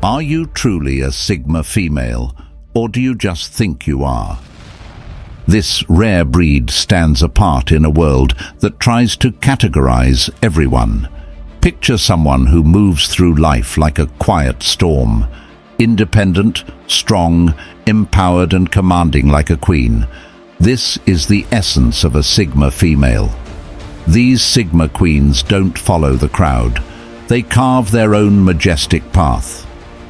Are you truly a Sigma female, or do you just think you are? This rare breed stands apart in a world that tries to categorize everyone. Picture someone who moves through life like a quiet storm, independent, strong, empowered and commanding like a queen. This is the essence of a Sigma female. These Sigma queens don't follow the crowd. They carve their own majestic path.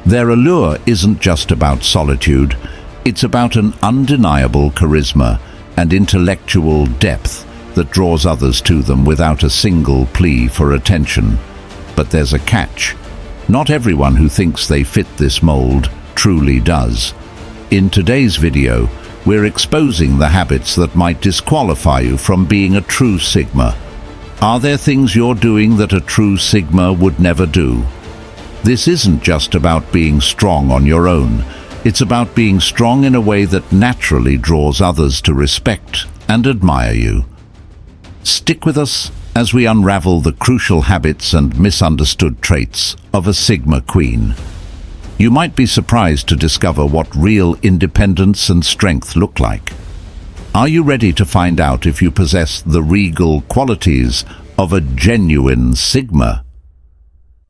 Their allure isn't just about solitude, it's about an undeniable charisma and intellectual depth that draws others to them without a single plea for attention. But there's a catch. Not everyone who thinks they fit this mold truly does. In today's video, we're exposing the habits that might disqualify you from being a true Sigma. Are there things you're doing that a true Sigma would never do? This isn't just about being strong on your own. It's about being strong in a way that naturally draws others to respect and admire you. Stick with us as we unravel the crucial habits and misunderstood traits of a Sigma queen. You might be surprised to discover what real independence and strength look like. Are you ready to find out if you possess the regal qualities of a genuine Sigma?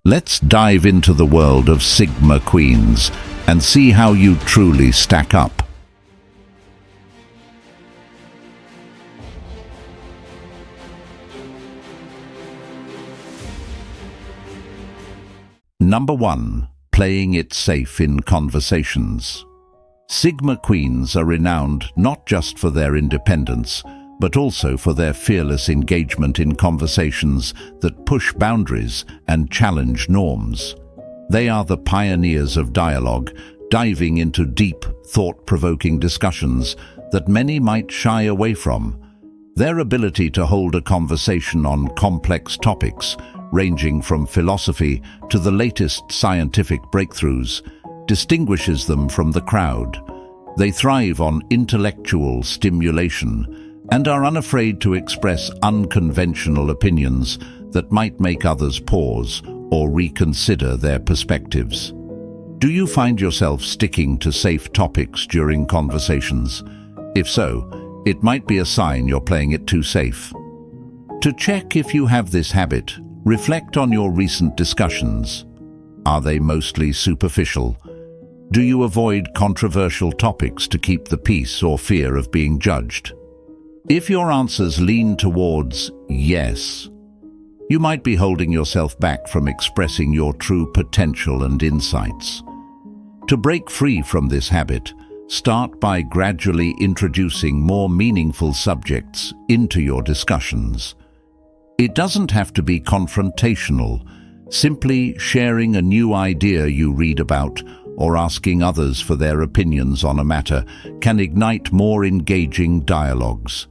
Let's dive into the world of Sigma queens and see how you truly stack up. Number 1. Playing it safe in conversations. Sigma queens are renowned not just for their independence, but also for their fearless engagement in conversations that push boundaries and challenge norms. They are the pioneers of dialogue, diving into deep, thought-provoking discussions that many might shy away from. Their ability to hold a conversation on complex topics, ranging from philosophy to the latest scientific breakthroughs, distinguishes them from the crowd. They thrive on intellectual stimulation and are unafraid to express unconventional opinions that might make others pause or reconsider their perspectives. Do you find yourself sticking to safe topics during conversations? If so, it might be a sign you're playing it too safe. To check if you have this habit, reflect on your recent discussions. Are they mostly superficial? Do you avoid controversial topics to keep the peace or fear of being judged? If your answers lean towards yes, you might be holding yourself back from expressing your true potential and insights. To break free from this habit, start by gradually introducing more meaningful subjects into your discussions. It doesn't have to be confrontational. Simply sharing a new idea you read about or asking others for their opinions on a matter can ignite more engaging dialogues.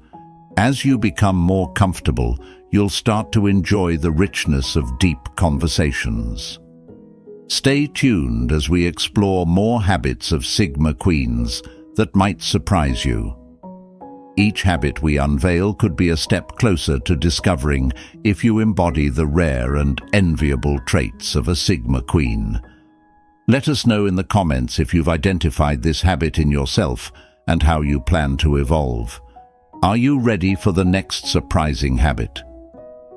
As you become more comfortable, you'll start to enjoy the richness of deep conversations. Stay tuned as we explore more habits of Sigma queens that might surprise you. Each habit we unveil could be a step closer to discovering if you embody the rare and enviable traits of a Sigma queen. Let us know in the comments if you've identified this habit in yourself and how you plan to evolve. Are you ready for the next surprising habit?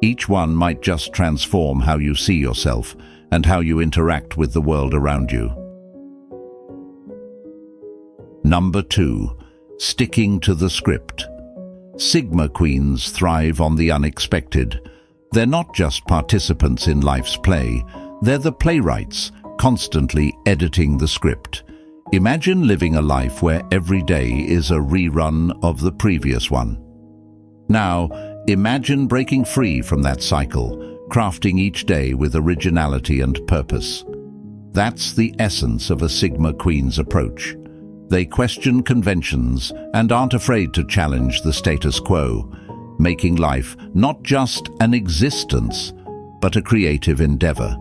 Each one might just transform how you see yourself and how you interact with the world around you. Number 2. Sticking to the script. Sigma queens thrive on the unexpected. They're not just participants in life's play, they're the playwrights, constantly editing the script. Imagine living a life where every day is a rerun of the previous one. Now, imagine breaking free from that cycle, crafting each day with originality and purpose. That's the essence of a Sigma queen's approach. They question conventions and aren't afraid to challenge the status quo, making life not just an existence, but a creative endeavor.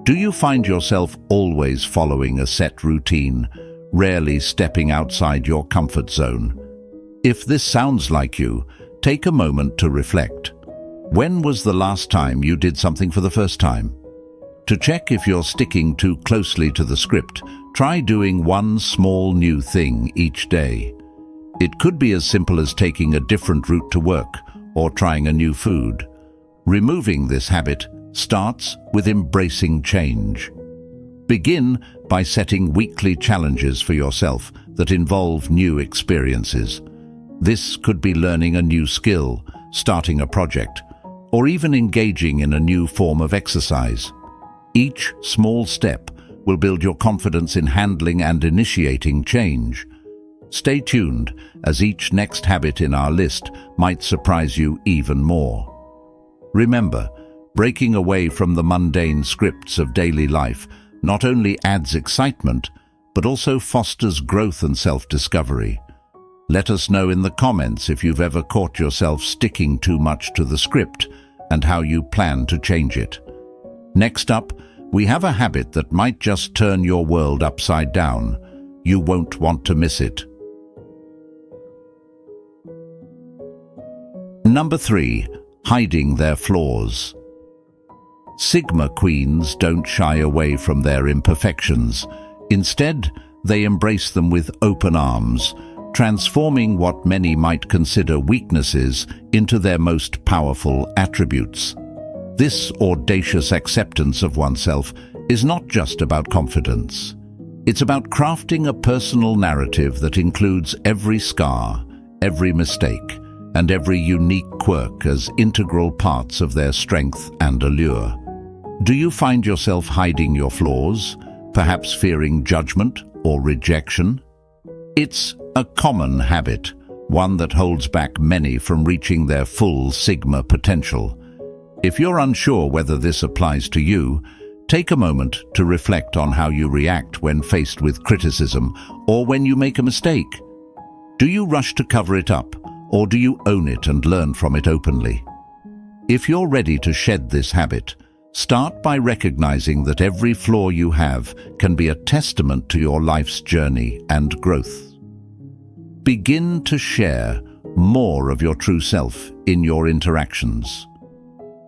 Do you find yourself always following a set routine, rarely stepping outside your comfort zone? If this sounds like you, take a moment to reflect. When was the last time you did something for the first time? To check if you're sticking too closely to the script, try doing one small new thing each day. It could be as simple as taking a different route to work or trying a new food. Removing this habit starts with embracing change. Begin by setting weekly challenges for yourself that involve new experiences. This could be learning a new skill, starting a project, or even engaging in a new form of exercise. Each small step will build your confidence in handling and initiating change. Stay tuned, as each next habit in our list might surprise you even more. Remember, breaking away from the mundane scripts of daily life not only adds excitement, but also fosters growth and self-discovery. Let us know in the comments if you've ever caught yourself sticking too much to the script and how you plan to change it. Next up, we have a habit that might just turn your world upside down. You won't want to miss it. Number 3. Hiding their flaws. Sigma queens don't shy away from their imperfections. Instead, they embrace them with open arms, transforming what many might consider weaknesses into their most powerful attributes. This audacious acceptance of oneself is not just about confidence. It's about crafting a personal narrative that includes every scar, every mistake, and every unique quirk as integral parts of their strength and allure. Do you find yourself hiding your flaws, perhaps fearing judgment or rejection? It's a common habit, one that holds back many from reaching their full Sigma potential. If you're unsure whether this applies to you, take a moment to reflect on how you react when faced with criticism or when you make a mistake. Do you rush to cover it up, or do you own it and learn from it openly? If you're ready to shed this habit, start by recognizing that every flaw you have can be a testament to your life's journey and growth. Begin to share more of your true self in your interactions.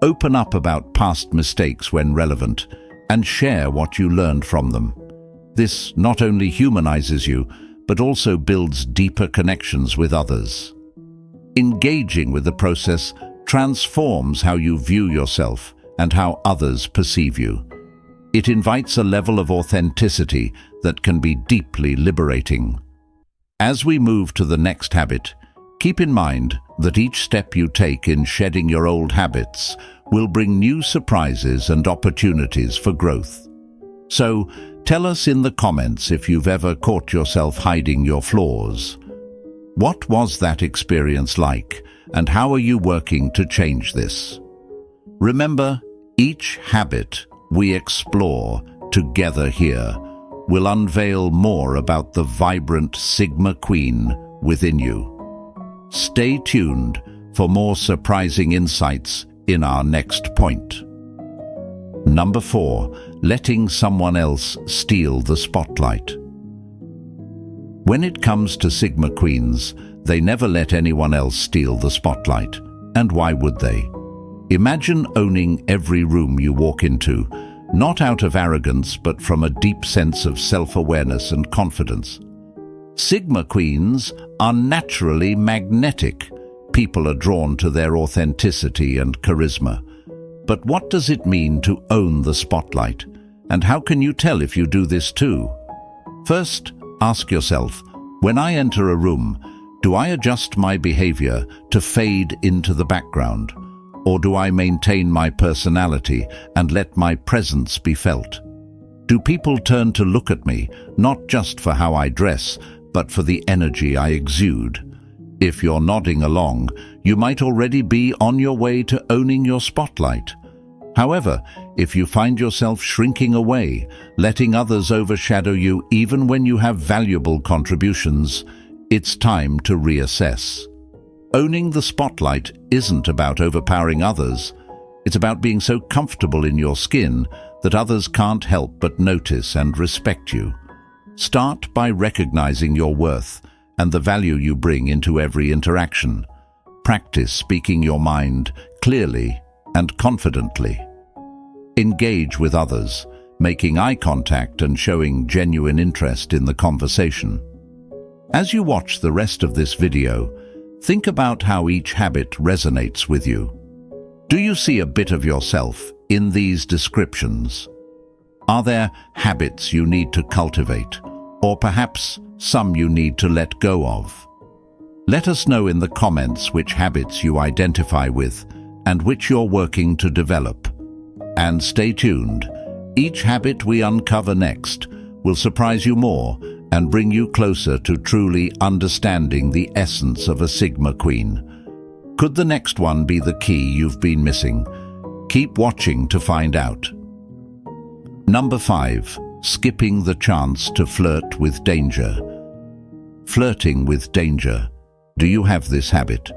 Open up about past mistakes when relevant, and share what you learned from them. This not only humanizes you, but also builds deeper connections with others. Engaging with the process transforms how you view yourself and how others perceive you. It invites a level of authenticity that can be deeply liberating. As we move to the next habit, keep in mind that each step you take in shedding your old habits will bring new surprises and opportunities for growth. So, tell us in the comments if you've ever caught yourself hiding your flaws. What was that experience like, and how are you working to change this? Remember, each habit we explore together here will unveil more about the vibrant Sigma Queen within you. Stay tuned for more surprising insights in our next point. Number 4. Letting someone else steal the spotlight. When it comes to Sigma Queens, they never let anyone else steal the spotlight. And why would they? Imagine owning every room you walk into, not out of arrogance, but from a deep sense of self-awareness and confidence. Sigma Queens are naturally magnetic. People are drawn to their authenticity and charisma. But what does it mean to own the spotlight? And how can you tell if you do this too? First, ask yourself, when I enter a room, do I adjust my behavior to fade into the background? Or do I maintain my personality and let my presence be felt? Do people turn to look at me, not just for how I dress, but for the energy I exude? If you're nodding along, you might already be on your way to owning your spotlight. However, if you find yourself shrinking away, letting others overshadow you even when you have valuable contributions, it's time to reassess. Owning the spotlight isn't about overpowering others. It's about being so comfortable in your skin that others can't help but notice and respect you. Start by recognizing your worth and the value you bring into every interaction. Practice speaking your mind clearly and confidently. Engage with others, making eye contact and showing genuine interest in the conversation. As you watch the rest of this video, think about how each habit resonates with you. Do you see a bit of yourself in these descriptions? Are there habits you need to cultivate, or perhaps some you need to let go of? Let us know in the comments which habits you identify with and which you're working to develop. And stay tuned. Each habit we uncover next will surprise you more and bring you closer to truly understanding the essence of a Sigma Queen. Could the next one be the key you've been missing? Keep watching to find out. Number 5. Skipping the chance to flirt with danger. Flirting with danger. Do you have this habit?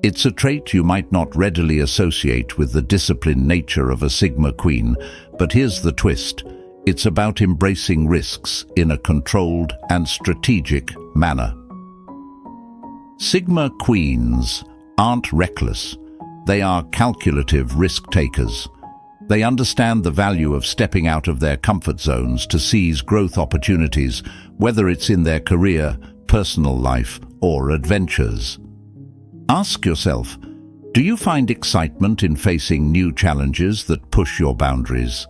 It's a trait you might not readily associate with the disciplined nature of a Sigma Queen, but here's the twist. It's about embracing risks in a controlled and strategic manner. Sigma Queens aren't reckless. They are calculative risk-takers. They understand the value of stepping out of their comfort zones to seize growth opportunities, whether it's in their career, personal life, or adventures. Ask yourself, do you find excitement in facing new challenges that push your boundaries?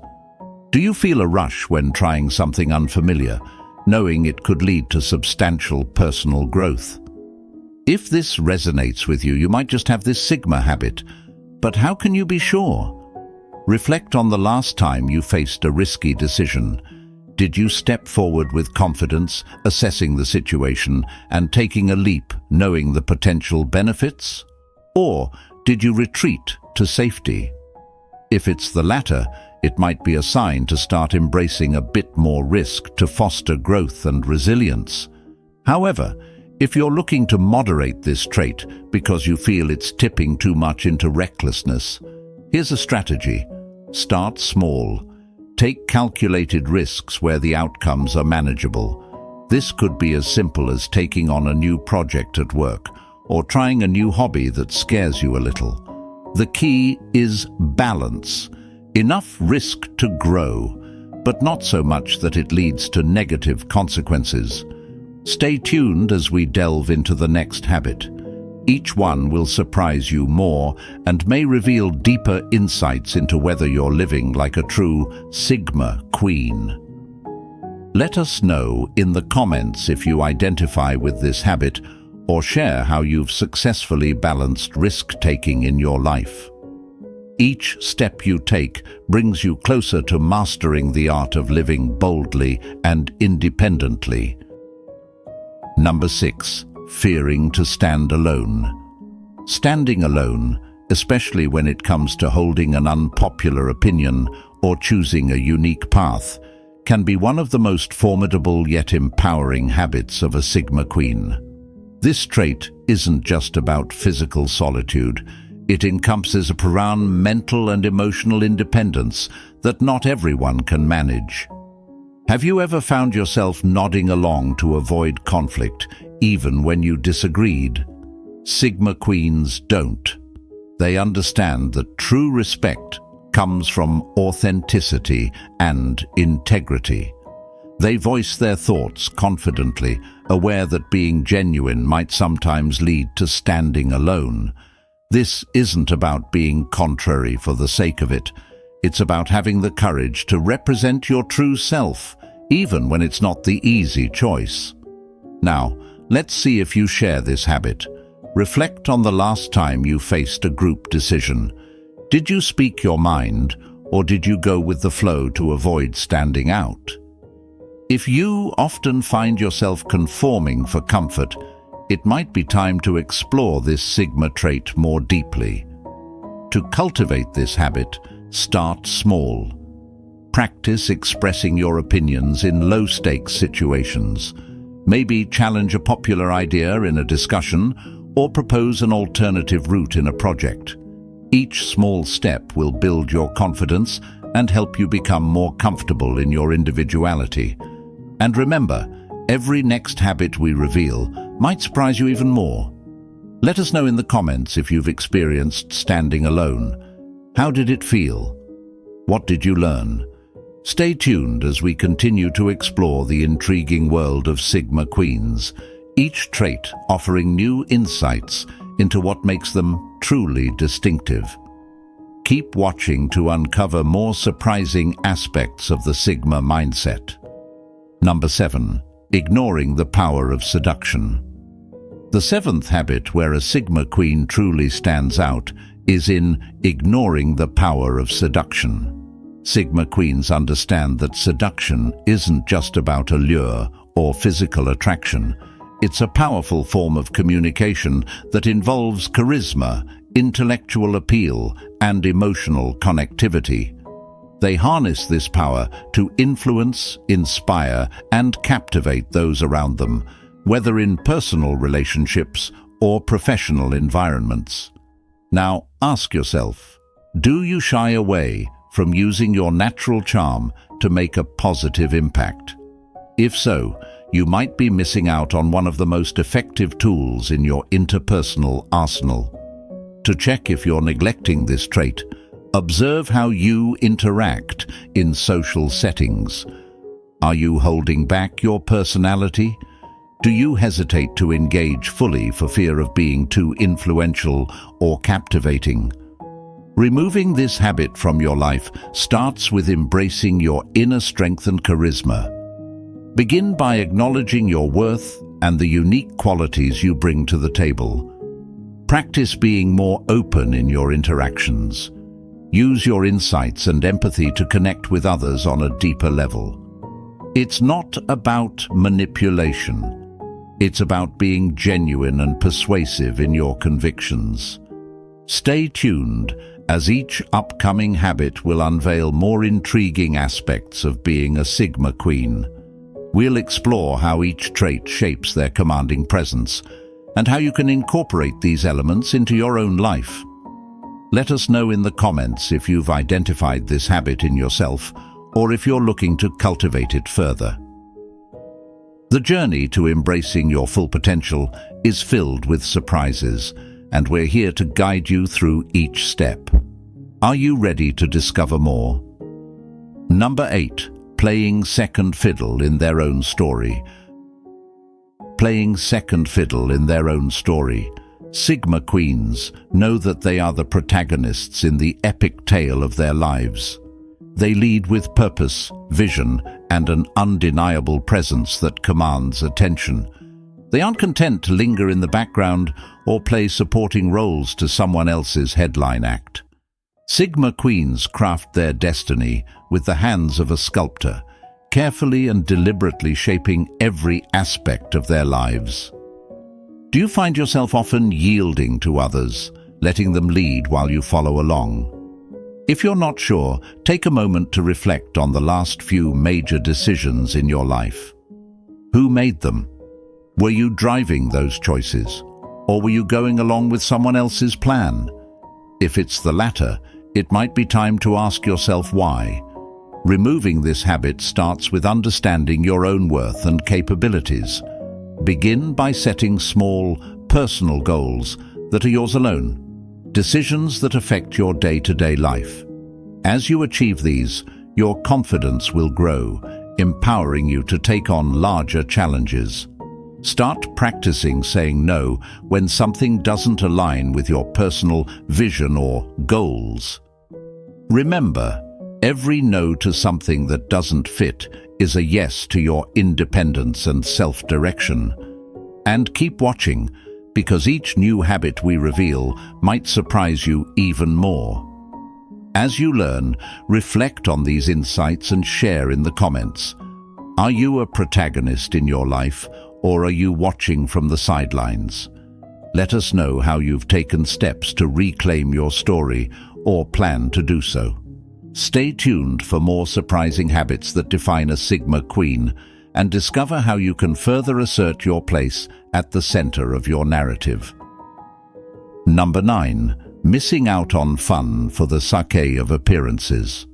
Do you feel a rush when trying something unfamiliar, knowing it could lead to substantial personal growth? If this resonates with you, you might just have this Sigma habit. But how can you be sure? Reflect on the last time you faced a risky decision. Did you step forward with confidence, assessing the situation and taking a leap, knowing the potential benefits? Or did you retreat to safety? If it's the latter, it might be a sign to start embracing a bit more risk to foster growth and resilience. However, if you're looking to moderate this trait because you feel it's tipping too much into recklessness, here's a strategy. Start small. Take calculated risks where the outcomes are manageable. This could be as simple as taking on a new project at work or trying a new hobby that scares you a little. The key is balance. Enough risk to grow, but not so much that it leads to negative consequences. Stay tuned as we delve into the next habit. Each one will surprise you more and may reveal deeper insights into whether you're living like a true Sigma Queen. Let us know in the comments if you identify with this habit or share how you've successfully balanced risk-taking in your life. Each step you take brings you closer to mastering the art of living boldly and independently. Number 6. Fearing to stand alone. Standing alone, especially when it comes to holding an unpopular opinion or choosing a unique path, can be one of the most formidable yet empowering habits of a Sigma Queen. This trait isn't just about physical solitude. It encompasses a profound mental and emotional independence that not everyone can manage. Have you ever found yourself nodding along to avoid conflict, even when you disagreed? Sigma Queens don't. They understand that true respect comes from authenticity and integrity. They voice their thoughts confidently, aware that being genuine might sometimes lead to standing alone. This isn't about being contrary for the sake of it. It's about having the courage to represent your true self, even when it's not the easy choice. Now, let's see if you share this habit. Reflect on the last time you faced a group decision. Did you speak your mind, or did you go with the flow to avoid standing out? If you often find yourself conforming for comfort, it might be time to explore this Sigma trait more deeply. To cultivate this habit, start small. Practice expressing your opinions in low-stakes situations. Maybe challenge a popular idea in a discussion or propose an alternative route in a project. Each small step will build your confidence and help you become more comfortable in your individuality. And remember, every next habit we reveal might surprise you even more. Let us know in the comments if you've experienced standing alone. How did it feel? What did you learn? Stay tuned as we continue to explore the intriguing world of Sigma Queens, each trait offering new insights into what makes them truly distinctive. Keep watching to uncover more surprising aspects of the Sigma mindset. Number 7. Ignoring the power of seduction. The seventh habit where a Sigma Queen truly stands out is in ignoring the power of seduction. Sigma Queens understand that seduction isn't just about allure or physical attraction. It's a powerful form of communication that involves charisma, intellectual appeal, and emotional connectivity. They harness this power to influence, inspire, and captivate those around them, whether in personal relationships or professional environments. Now, ask yourself, do you shy away from using your natural charm to make a positive impact? If so, you might be missing out on one of the most effective tools in your interpersonal arsenal. To check if you're neglecting this trait, observe how you interact in social settings. Are you holding back your personality? Do you hesitate to engage fully for fear of being too influential or captivating? Removing this habit from your life starts with embracing your inner strength and charisma. Begin by acknowledging your worth and the unique qualities you bring to the table. Practice being more open in your interactions. Use your insights and empathy to connect with others on a deeper level. It's not about manipulation. It's about being genuine and persuasive in your convictions. Stay tuned, as each upcoming habit will unveil more intriguing aspects of being a Sigma Queen. We'll explore how each trait shapes their commanding presence and how you can incorporate these elements into your own life. Let us know in the comments if you've identified this habit in yourself or if you're looking to cultivate it further. The journey to embracing your full potential is filled with surprises, and we're here to guide you through each step. Are you ready to discover more? Number 8. Playing second fiddle in their own story. Playing second fiddle in their own story. Sigma Queens know that they are the protagonists in the epic tale of their lives. They lead with purpose, vision, and an undeniable presence that commands attention. They aren't content to linger in the background or play supporting roles to someone else's headline act. Sigma Queens craft their destiny with the hands of a sculptor, carefully and deliberately shaping every aspect of their lives. Do you find yourself often yielding to others, letting them lead while you follow along? If you're not sure, take a moment to reflect on the last few major decisions in your life. Who made them? Were you driving those choices, or were you going along with someone else's plan? If it's the latter, it might be time to ask yourself why. Removing this habit starts with understanding your own worth and capabilities. Begin by setting small, personal goals that are yours alone, decisions that affect your day-to-day life. As you achieve these, your confidence will grow, empowering you to take on larger challenges. Start practicing saying no when something doesn't align with your personal vision or goals. Remember, every no to something that doesn't fit is a yes to your independence and self-direction. And keep watching, because each new habit we reveal might surprise you even more. As you learn, reflect on these insights and share in the comments. Are you a protagonist in your life, or are you watching from the sidelines? Let us know how you've taken steps to reclaim your story or plan to do so. Stay tuned for more surprising habits that define a Sigma Queen and discover how you can further assert your place at the center of your narrative. Number 9. Missing out on fun for the sake of appearances.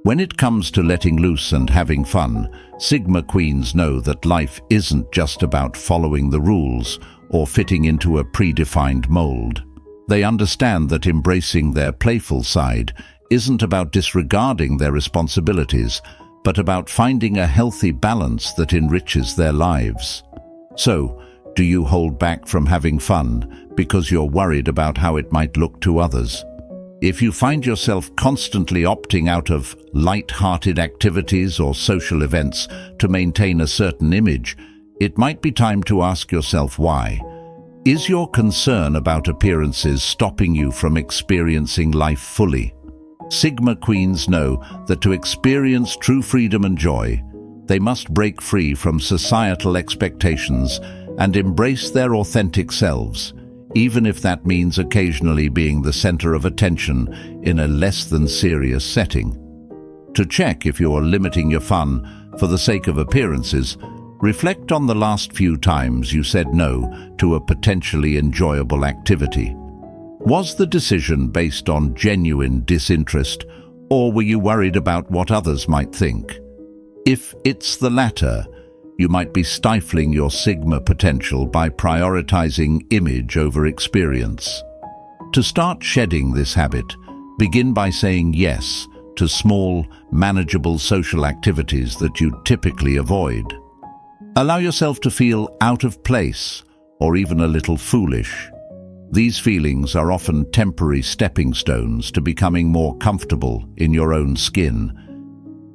When it comes to letting loose and having fun, Sigma Queens know that life isn't just about following the rules or fitting into a predefined mold. They understand that embracing their playful side isn't about disregarding their responsibilities, but about finding a healthy balance that enriches their lives. So, do you hold back from having fun because you're worried about how it might look to others? If you find yourself constantly opting out of light-hearted activities or social events to maintain a certain image, it might be time to ask yourself why. Is your concern about appearances stopping you from experiencing life fully? Sigma queens know that to experience true freedom and joy, they must break free from societal expectations and embrace their authentic selves, even if that means occasionally being the center of attention in a less than serious setting. To check if you are limiting your fun for the sake of appearances, reflect on the last few times you said no to a potentially enjoyable activity. Was the decision based on genuine disinterest, or were you worried about what others might think? If it's the latter, you might be stifling your Sigma potential by prioritizing image over experience. To start shedding this habit, begin by saying yes to small, manageable social activities that you typically avoid. Allow yourself to feel out of place or even a little foolish. These feelings are often temporary stepping stones to becoming more comfortable in your own skin.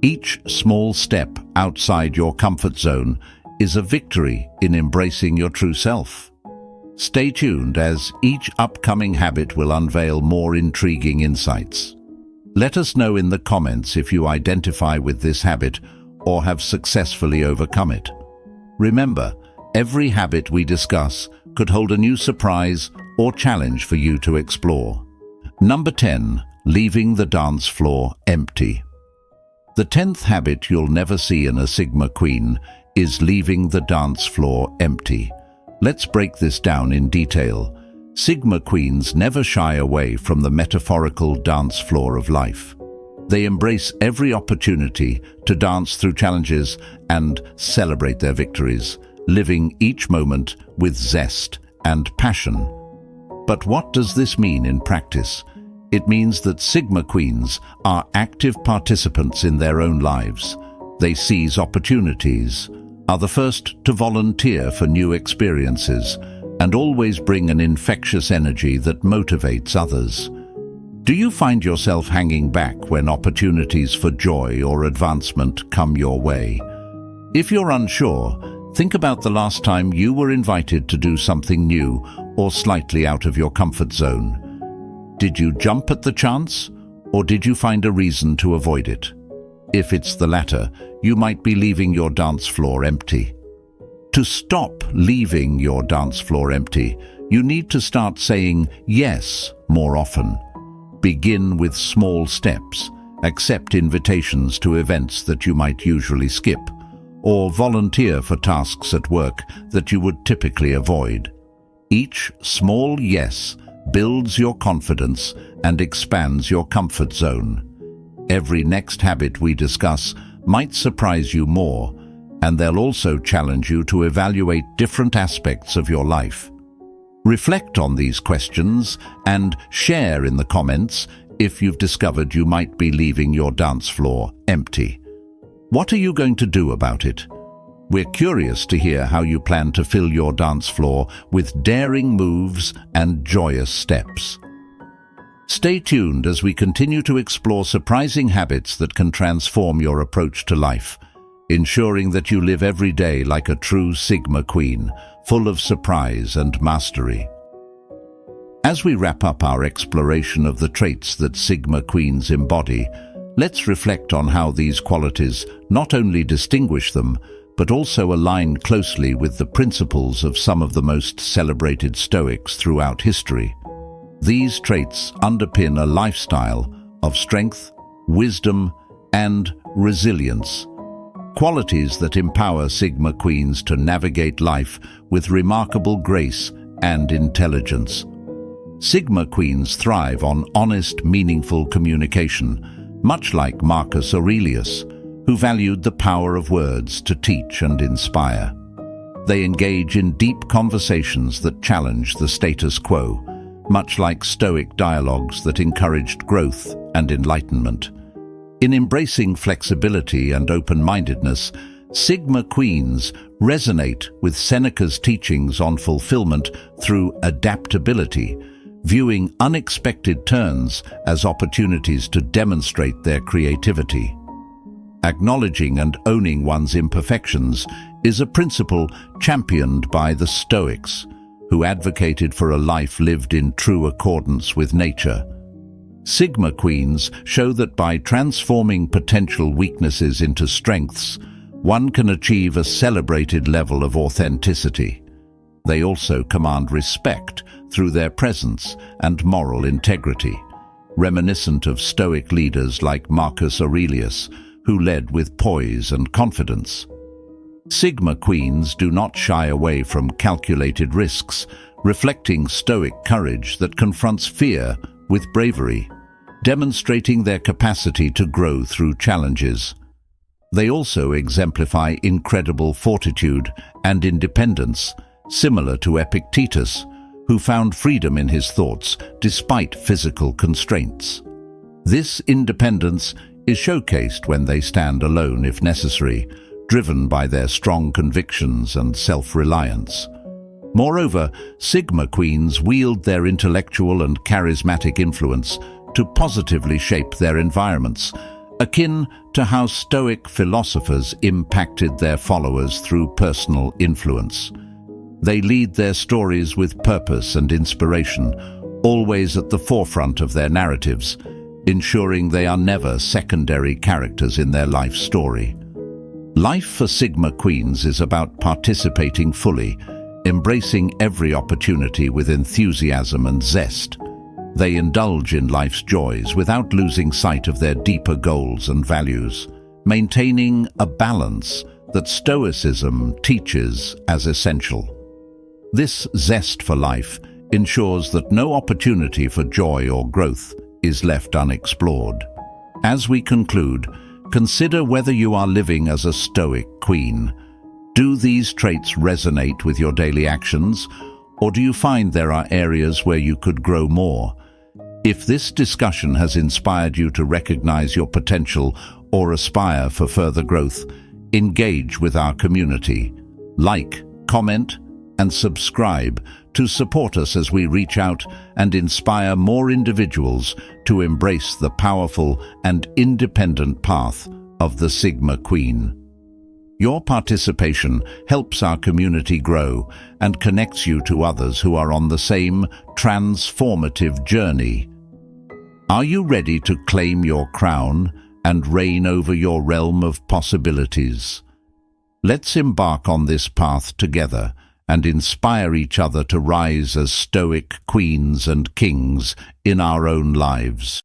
Each small step outside your comfort zone is a victory in embracing your true self. Stay tuned as each upcoming habit will unveil more intriguing insights. Let us know in the comments if you identify with this habit or have successfully overcome it. Remember, every habit we discuss could hold a new surprise or challenge for you to explore. Number 10. Leaving the dance floor empty. The 10th habit you'll never see in a Sigma queen is leaving the dance floor empty. Let's break this down in detail. Sigma queens never shy away from the metaphorical dance floor of life. They embrace every opportunity to dance through challenges and celebrate their victories, living each moment with zest and passion. But what does this mean in practice? It means that Sigma queens are active participants in their own lives. They seize opportunities, are the first to volunteer for new experiences, and always bring an infectious energy that motivates others. Do you find yourself hanging back when opportunities for joy or advancement come your way? If you're unsure, think about the last time you were invited to do something new or slightly out of your comfort zone. Did you jump at the chance, or did you find a reason to avoid it? If it's the latter, you might be leaving your dance floor empty. To stop leaving your dance floor empty, you need to start saying yes more often. Begin with small steps, accept invitations to events that you might usually skip, or volunteer for tasks at work that you would typically avoid. Each small yes builds your confidence and expands your comfort zone. Every next habit we discuss might surprise you more, and they'll also challenge you to evaluate different aspects of your life. Reflect on these questions and share in the comments if you've discovered you might be leaving your dance floor empty. What are you going to do about it? We're curious to hear how you plan to fill your dance floor with daring moves and joyous steps. Stay tuned as we continue to explore surprising habits that can transform your approach to life, ensuring that you live every day like a true Sigma queen, full of surprise and mastery. As we wrap up our exploration of the traits that Sigma queens embody, let's reflect on how these qualities not only distinguish them, but also align closely with the principles of some of the most celebrated Stoics throughout history. These traits underpin a lifestyle of strength, wisdom, and resilience, qualities that empower Sigma queens to navigate life with remarkable grace and intelligence. Sigma queens thrive on honest, meaningful communication, much like Marcus Aurelius, who valued the power of words to teach and inspire. They engage in deep conversations that challenge the status quo, much like Stoic dialogues that encouraged growth and enlightenment. In embracing flexibility and open-mindedness, Sigma queens resonate with Seneca's teachings on fulfillment through adaptability, viewing unexpected turns as opportunities to demonstrate their creativity. Acknowledging and owning one's imperfections is a principle championed by the Stoics, who advocated for a life lived in true accordance with nature. Sigma queens show that by transforming potential weaknesses into strengths, one can achieve a celebrated level of authenticity. They also command respect through their presence and moral integrity, reminiscent of Stoic leaders like Marcus Aurelius, who led with poise and confidence. Sigma queens do not shy away from calculated risks, reflecting Stoic courage that confronts fear with bravery, demonstrating their capacity to grow through challenges. They also exemplify incredible fortitude and independence, similar to Epictetus, who found freedom in his thoughts despite physical constraints. This independence is showcased when they stand alone if necessary, driven by their strong convictions and self-reliance. Moreover, Sigma queens wield their intellectual and charismatic influence to positively shape their environments, akin to how Stoic philosophers impacted their followers through personal influence. They lead their stories with purpose and inspiration, always at the forefront of their narratives, ensuring they are never secondary characters in their life story. Life for Sigma queens is about participating fully, embracing every opportunity with enthusiasm and zest. They indulge in life's joys without losing sight of their deeper goals and values, maintaining a balance that Stoicism teaches as essential. This zest for life ensures that no opportunity for joy or growth is left unexplored. As we conclude, consider whether you are living as a Stoic queen. Do these traits resonate with your daily actions, or do you find there are areas where you could grow more? If this discussion has inspired you to recognize your potential or aspire for further growth, engage with our community. Like, comment, and subscribe to support us as we reach out and inspire more individuals to embrace the powerful and independent path of the Sigma Queen. Your participation helps our community grow and connects you to others who are on the same transformative journey. Are you ready to claim your crown and reign over your realm of possibilities? Let's embark on this path together and inspire each other to rise as Stoic queens and kings in our own lives.